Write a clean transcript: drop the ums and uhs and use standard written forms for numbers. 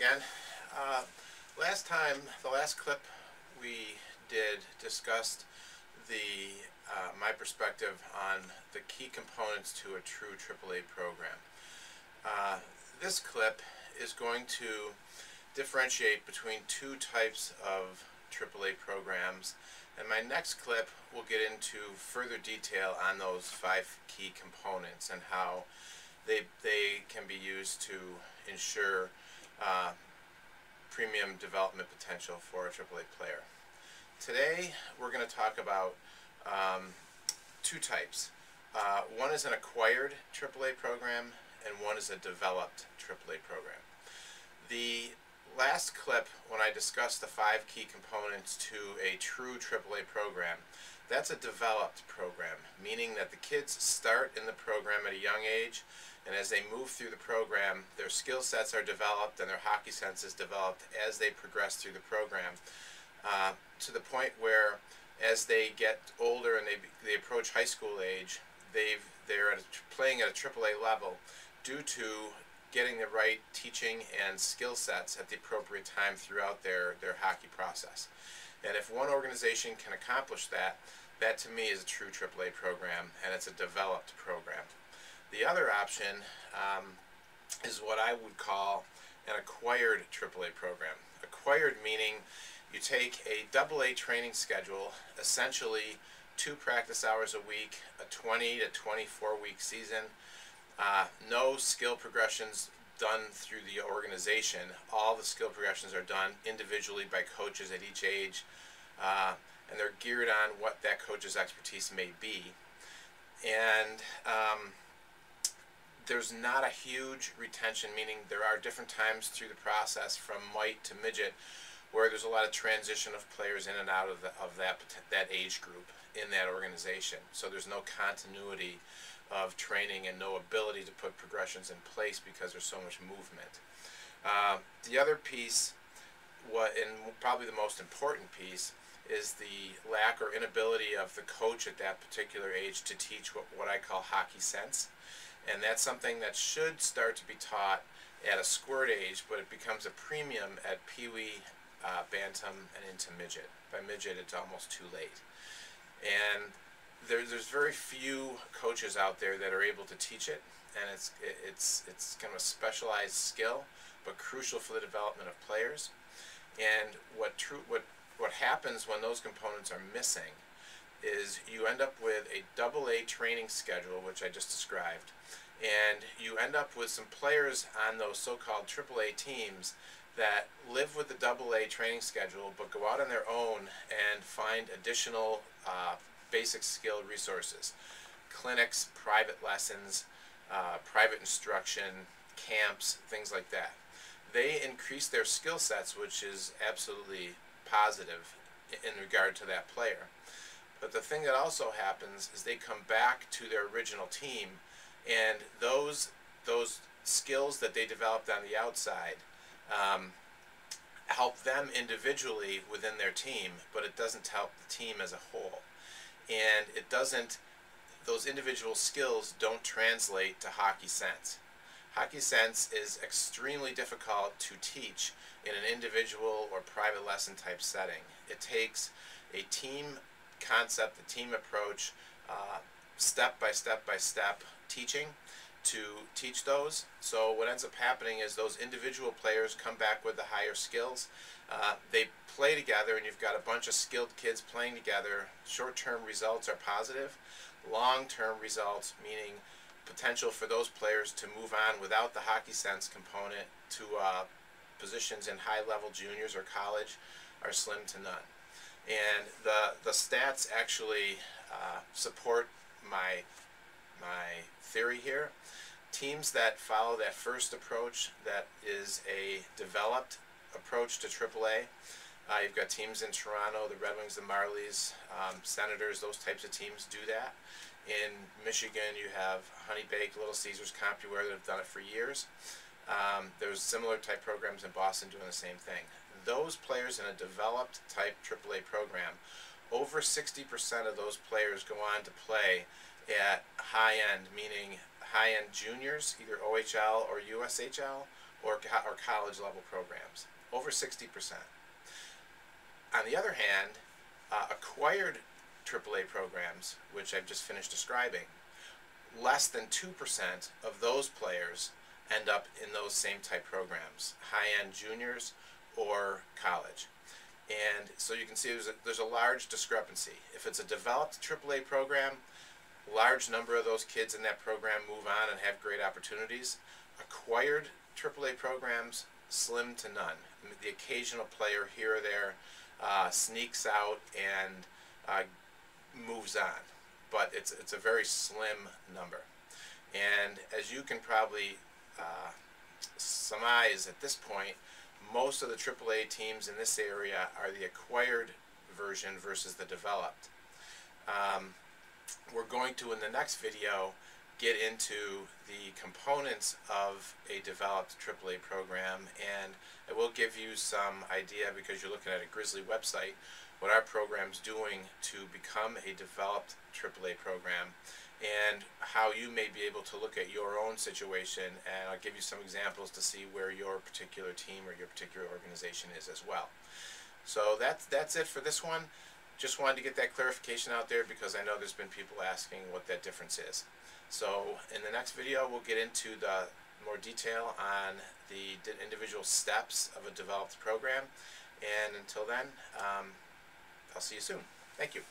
again. Uh, the last clip we did discussed my perspective on the key components to a true AAA program. This clip is going to differentiate between two types of AAA programs, and my next clip will get into further detail on those 5 key components and how they can be used to ensure premium development potential for a AAA player. Today we're going to talk about two types. One is an acquired AAA program and one is a developed AAA program. The last clip, when I discussed the 5 key components to a true AAA program, that's a developed program, meaning that the kids start in the program at a young age, and as they move through the program, their skill sets are developed and their hockey sense is developed as they progress through the program, to the point where as they get older and they approach high school age, they're playing at a AAA level due to getting the right teaching and skill sets at the appropriate time throughout their hockey process. And if one organization can accomplish that, that to me is a true AAA program, and it's a developed program. The other option is what I would call an acquired AAA program. Acquired meaning you take a AA training schedule, essentially 2 practice hours a week, a 20 to 24 week season, no skill progressions done through the organization. All the skill progressions are done individually by coaches at each age, and they're geared on what that coach's expertise may be. And there's not a huge retention, meaning there are different times through the process from mite to midget where there's a lot of transition of players in and out of that age group in that organization. So there's no continuity of training and no ability to put progressions in place because there's so much movement. The other piece, and probably the most important piece, is the lack or inability of the coach at that particular age to teach what I call hockey sense. And that's something that should start to be taught at a squirt age, but it becomes a premium at peewee, bantam, and into midget. By midget, it's almost too late. And there's very few coaches out there that are able to teach it, and it's kind of a specialized skill, but crucial for the development of players. And what happens when those components are missing is you end up with a AA training schedule, which I just described, and you end up with some players on those so-called AAA teams that live with the AA training schedule but go out on their own and find additional basic skill resources, clinics, private lessons, private instruction, camps, things like that. They increase their skill sets, which is absolutely positive in regard to that player. But the thing that also happens is they come back to their original team, and those skills that they developed on the outside help them individually within their team, but it doesn't help the team as a whole. And those individual skills don't translate to hockey sense. Hockey sense is extremely difficult to teach in an individual or private lesson type setting. It takes a team concept, a team approach, step by step by step teaching to teach those. So what ends up happening is those individual players come back with the higher skills. They play together, and you've got a bunch of skilled kids playing together. Short-term results are positive. Long-term results, meaning potential for those players to move on without the hockey sense component to positions in high-level juniors or college, are slim to none. And the stats actually support my theory here. Teams that follow that first approach, that is a developed approach to AAA, you've got teams in Toronto, the Red Wings, the Marlies, Senators, those types of teams do that. In Michigan, you have Honey Baked, Little Caesars, CompuWare that have done it for years. There's similar type programs in Boston doing the same thing. Those players in a developed type AAA program, over 60% of those players go on to play at high end, meaning high end juniors, either OHL or USHL, or college level programs, over 60%. On the other hand, acquired AAA programs, which I've just finished describing, less than 2% of those players end up in those same type programs, high-end juniors or college. And so you can see there's a large discrepancy. If it's a developed AAA program, large number of those kids in that program move on and have great opportunities. Acquired AAA programs, slim to none. The occasional player here or there sneaks out and moves on, but it's a very slim number. And as you can probably surmise at this point, most of the AAA teams in this area are the acquired version versus the developed. We're going to, in the next video, get into the components of a developed AAA program, and I will give you some idea, because you're looking at a Grizzly website, what our program's doing to become a developed AAA program, and how you may be able to look at your own situation, and I'll give you some examples to see where your particular team or your particular organization is as well. So that's it for this one. Just wanted to get that clarification out there, because I know there's been people asking what that difference is. So in the next video, we'll get into the more detail on the individual steps of a developed program. And until then, I'll see you soon. Thank you.